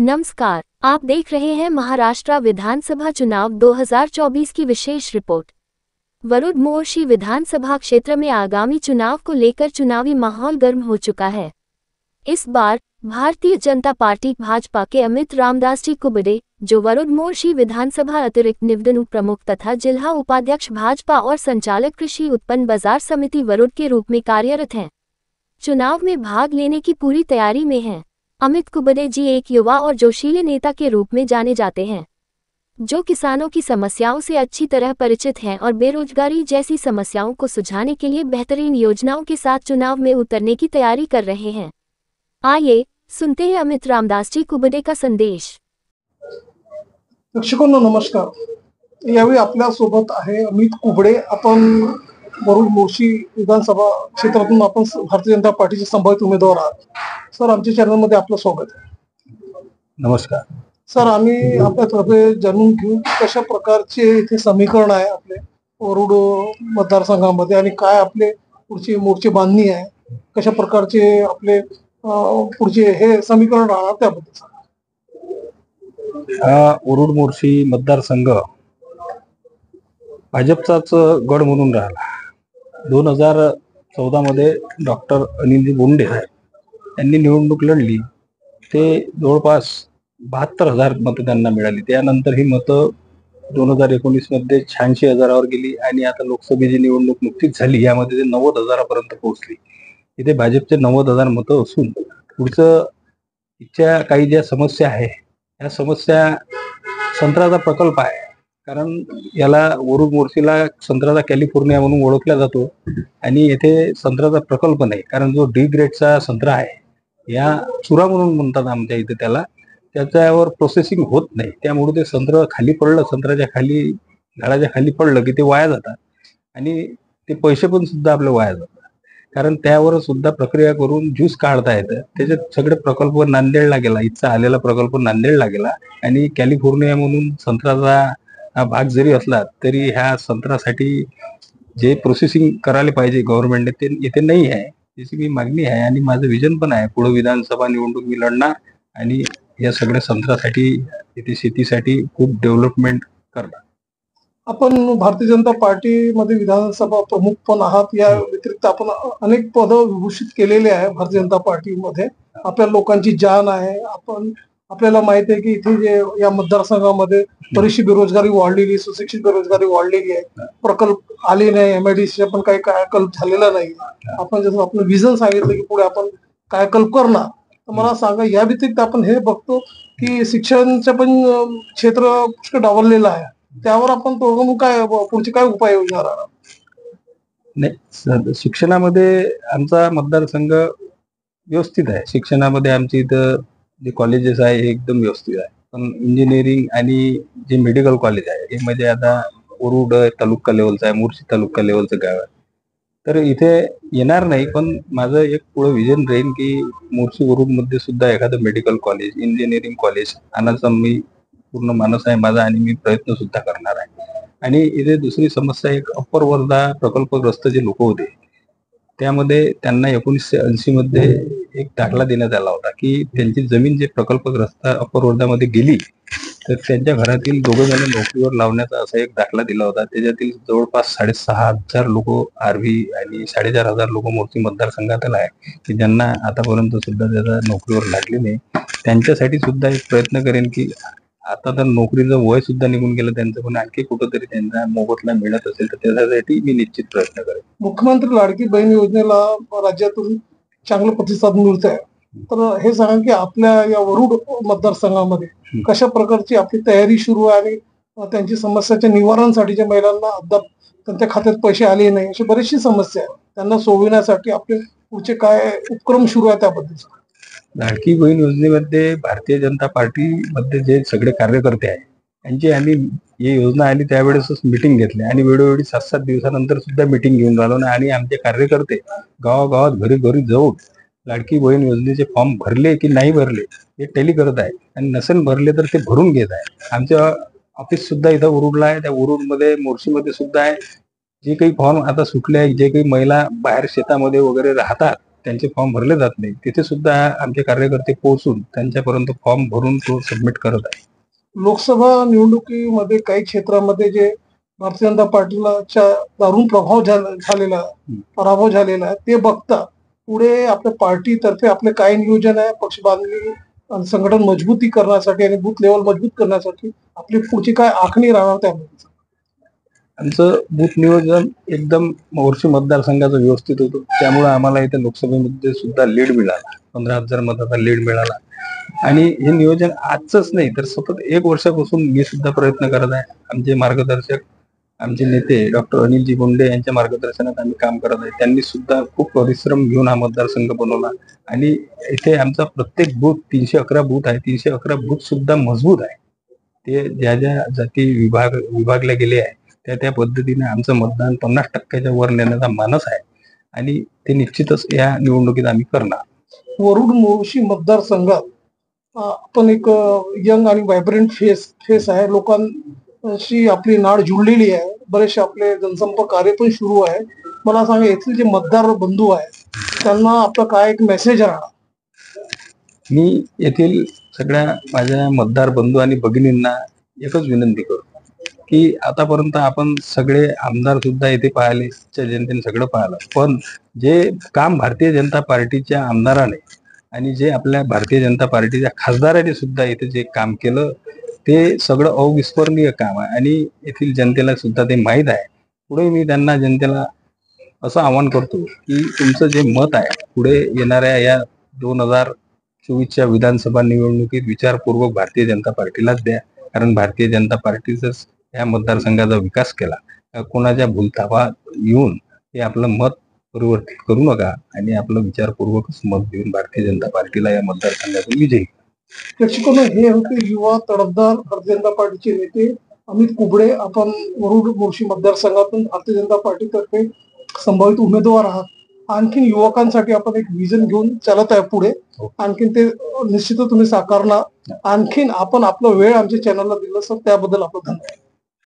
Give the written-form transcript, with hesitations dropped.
नमस्कार, आप देख रहे हैं महाराष्ट्र विधानसभा चुनाव 2024 की विशेष रिपोर्ट। वरुड मोर्शी विधानसभा क्षेत्र में आगामी चुनाव को लेकर चुनावी माहौल गर्म हो चुका है। इस बार भारतीय जनता पार्टी भाजपा के अमित रामदासजी कुबडे, जो वरुड मोर्शी विधानसभा अतिरिक्त निवडणूक प्रमुख तथा जिला उपाध्यक्ष भाजपा और संचालक कृषि उत्पन्न बाजार समिति वरुड के रूप में कार्यरत हैं, चुनाव में भाग लेने की पूरी तैयारी में हैं। अमित कुबडे जी एक युवा और जोशीले नेता के रूप में जाने जाते हैं, जो किसानों की समस्याओं से अच्छी तरह परिचित हैं और बेरोजगारी जैसी समस्याओं को सुलझाने के लिए बेहतरीन योजनाओं के साथ चुनाव में उतरने की तैयारी कर रहे हैं। आइए सुनते हैं अमित रामदासजी कुबडे का संदेश। दर्शकांनो नमस्कार। यावेळी आपल्या सोबत आहे अमित कुबडे। आपण वरुड मोर्शी विधानसभा क्षेत्रातून आपण भारतीय जनता पार्टीचे संभावित उमेदवार आहात। सर, आमच्या चॅनलमध्ये आपलं स्वागत आहे। नमस्कार सर, आम्ही आपल्यातर्फे जाणून घेऊ कशा प्रकारचे इथे समीकरण आहे आपले वरुड मतदारसंघामध्ये आणि काय आपले पुढची मोर्चे बांधणी आहे, कशा प्रकारचे आपले पुढचे हे समीकरण राहणार त्याबद्दल। हा वरुड मोर्शी मतदारसंघ भाजपचाच गड म्हणून राहिला। 2014 मध्ये डॉक्टर अनिलजी बोंडे यांनी निवडणूक लढली, ते जवळपास 72,000 मतं त्यांना मिळाली। त्यानंतर ही मतं 2019 मध्ये 86,000वर गेली आणि आता लोकसभेची निवडणूक नुकतीच झाली, यामध्ये ते 90,000पर्यंत पोहोचली। इथे भाजपचे 90,000 मतं असून पुढचं इथच्या काही ज्या समस्या आहे, या समस्या संत्र्याचा प्रकल्प आहे। कारण याला वरुड मोर्शीला संत्र्याचा कॅलिफोर्निया म्हणून ओळखला जातो आणि येथे संत्र्याचा प्रकल्प नाही, कारण जो डी ग्रेडचा संत्रा आहे, या चुरा म्हणून म्हणतात आमच्या इथे त्याला, त्याच्यावर प्रोसेसिंग होत नाही। त्यामुळे ते संत्र खाली पडलं, संत्र्याच्या खाली झाडाच्या खाली पडलं की ते वाया जातात आणि ते पैसे पण सुद्धा आपले वाया जातात। कारण त्यावर सुद्धा प्रक्रिया करून ज्यूस काढता येतं। त्याच्यात सगळे प्रकल्प नांदेडला गेला, इथचा आलेला प्रकल्प नांदेडला गेला आणि कॅलिफोर्निया म्हणून संत्र्याचा हा भाग जरी असला तरी ह्या संत्र्यासाठी जे प्रोसेसिंग करायला पाहिजे गव्हर्नमेंटने ते इथे नाही आहे। त्याची मी मागणी आहे आणि माझं विजन पण आहे, पुढे विधानसभा निवडणूक मी लढणार आणि या सगळ्या संत्र्यासाठी इथे शेतीसाठी खूप डेव्हलपमेंट करणार। आपण भारतीय जनता पार्टीमध्ये विधानसभा प्रमुख पण आहात, या व्यतिरिक्त आपण अनेक पद विभूषित केलेले आहे भारतीय जनता पार्टीमध्ये। आपल्या लोकांची जान आहे। आपल्याला माहिती आहे की इथे जे या मतदारसंघामध्ये बरीचशी बेरोजगारी वाढलेली, सुशिक्षित बेरोजगारी वाढलेली आहे, प्रकल्प आले नाही, एमआयडीसीचा पण काही कायाकल्प झालेला नाही। आपण जसं आपलं विजन सांगितलं की पुढे आपण कायाकल्प करणार, तर मला सांगा या व्यतिरिक्त आपण हे बघतो की शिक्षणाचं पण क्षेत्र पुष्कळ डावललेलं आहे, त्यावर आपण काय पुढचे काय उपाययोजना राहणार? नाही, शिक्षणामध्ये आमचा मतदारसंघ व्यवस्थित आहे। शिक्षणामध्ये आमची इथं जे कॉलेजेस आहे हे एकदम व्यवस्थित आहे, पण इंजिनिअरिंग आणि जे मेडिकल कॉलेज आहे हे म्हणजे आता वरुड तालुका लेवलचं आहे, मोर्शी तालुका लेवलचं गाव आहे, तर इथे येणार नाही। पण माझं एक पुढे विजन राहील की मोर्शी वरुड मध्ये सुद्धा एखादं मेडिकल कॉलेज, इंजिनिअरिंग कॉलेज आणायचा मी पूर्ण मानस आहे माझा आणि मी प्रयत्न सुद्धा करणार आहे। आणि इथे दुसरी समस्या, एक अप्पर वर्धा प्रकल्पग्रस्त जे लोक होते, त्यामध्ये त्यांना 1980 मध्ये एक दाखला देण्यात आला होता की त्यांची जमीन जे प्रकल्पग्रस्त अप्पर वर्धामध्ये गेली तर त्यांच्या घरातील 2 जण नोकरीवर लावण्याचा असा एक दाखला दिला होता। त्याच्यातील जवळपास 6,500 लोक आरवी आणि 4,500 लोक मोर्शी मतदारसंघातील आहे की ज्यांना आतापर्यंत सुद्धा त्याचा नोकरीवर लागले नाही। त्यांच्यासाठी सुद्धा एक प्रयत्न करेन की आता तर नोकरीचं वय सुद्धा निघून गेलं त्यांचं, पण आणखी कुठंतरी त्यांचा मोबदला मिळत असेल तर त्यासाठी मी निश्चित प्रयत्न करेन। मुख्यमंत्री लाडकी बहीण योजनेला राज्यातून चांगला प्रतिसाद मिळत आहे, तर हे सांगा की आपल्या या वरुड मतदारसंघामध्ये कशा प्रकारची आपली तयारी सुरू आहे आणि त्यांची समस्याच्या निवारणासाठी ज्या महिलांना अद्याप त्यांच्या खात्यात पैसे आले नाही, अशी बरीचशी समस्या आहे, त्यांना सोडविण्यासाठी आपले पुढचे काय उपक्रम सुरू आहे त्याबद्दल? लाडकी बहीण योजनेमध्ये भारतीय जनता पार्टी मध्ये जे सगळे कार्यकर्ते आहेत त्यांची आम्ही ही योजना आली त्यावेळेसच मिटिंग घेतली आणि वेळोवेळी 7-7 दिवसानंतर सुद्धा मिटिंग घेऊन राहिलो ना, आणि आमचे कार्यकर्ते गावागावात घरी घरी जाऊन लाडकी बहीण योजनेचे फॉर्म भरले की नाही भरले हे टेली करत आहे आणि नसेल भरले तर ते भरून घेत आहे। आमच्या ऑफिस सुद्धा इथं वरुडला आहे, त्या वरुडमध्ये मोर्शीमध्ये सुद्धा आहे। जे काही फॉर्म आता सुटले आहे, जे काही महिला बाहेर शेतामध्ये वगैरे राहतात त्यांचे फॉर्म भरले जात नाही, तिथे सुद्धा आमचे कार्यकर्ते पोहोचून त्यांच्यापर्यंत फॉर्म भरून तो सबमिट करत आहे. लोकसभा निवडणुकीमध्ये काही क्षेत्रामध्ये जे भारतीय जनता पार्टीला दारुण पराभव झालेला आहे ते बघता पुढे आपल्या पार्टीतर्फे आपले काय नियोजन आहे, पक्ष बांधणी आणि संघटन मजबूती करण्यासाठी आणि बूथ लेवल मजबूत करण्यासाठी आपली पुढची काय आखणी राहणार त्यामध्ये? आमचं बूथ नियोजन एकदम मोर्शी मतदारसंघाचं व्यवस्थित होतं, त्यामुळे आम्हाला इथे लोकसभेमध्ये सुद्धा लीड मिळाला, 15,000 मताचा लीड मिळाला. आणि हे नियोजन आजच नाही तर सतत 1 वर्षापासून मी सुद्धा प्रयत्न करत आहे. आमचे मार्गदर्शक, आमचे नेते डॉक्टर अनिलजी बोंडे यांच्या मार्गदर्शनात आम्ही काम करत आहे. त्यांनी सुद्धा खूप परिश्रम घेऊन हा मतदारसंघ बनवला आणि इथे आमचा प्रत्येक बूथ 311 बूथ आहे, 311 बूथ सुद्धा मजबूत आहे. ते ज्या ज्या जाती विभागले गेले आहे त्या पद्धतीने आमचं मतदान 50% वर नेण्याचा मानस आहे आणि ते निश्चितच या निवडणुकीत आम्ही करणार. वरुड मोर्शी मतदारसंघात आपण एक यंग आणि व्हायब्रंट फेस आहे, लोकांशी आपली नाळ जुळलेली आहे, बरेचसे आपले जनसंपर्क कार्य पण सुरू आहे. मला सांगा, येथील जे मतदार बंधू आहेत त्यांना आपला काय एक मेसेज राहणार? मी येथील सगळ्या माझ्या मतदार बंधू आणि भगिनींना एकच विनंती करतो की आतापर्यंत आपण सगळे आमदार सुद्धा इथे पाहिले, जनतेने सगळं पाहिलं, पण जे काम भारतीय जनता पार्टीच्या आमदाराने आणि जे आपल्या भारतीय जनता पार्टीच्या खासदाराने सुद्धा इथे जे काम केलं ते सगळं अविस्मरणीय काम आहे आणि येथील जनतेला सुद्धा ते माहीत आहे. पुढे मी त्यांना जनतेला असं आवाहन करतो की तुमचं जे मत आहे पुढे येणाऱ्या या 2024च्या विधानसभा निवडणुकीत विचारपूर्वक भारतीय जनता पार्टीलाच द्या, कारण भारतीय जनता पार्टीच या मतदारसंघाचा विकास केला. कोणाच्या भूलथापा येऊन हे आपलं मत परिवर्तित करू नका आणि आपलं विचारपूर्वकच मत देऊन भारतीय जनता पार्टीला या मतदारसंघातून विजयी. प्रेक्षकांनो, हे होते युवा तडफदार भारतीय जनता पार्टीचे नेते अमित कुबडे. आपण वरुड मोर्शी मतदारसंघातून भारतीय जनता पार्टीतर्फे संभावित उमेदवार आहात. आणखीन युवकांसाठी आपण एक विजन घेऊन चालत आहे पुढे, आणखीन ते निश्चितच तुम्ही साकारणार. आणखीन आपण आपला वेळ आमच्या चॅनलला दिला सर, त्याबद्दल आपलं धन्यवाद.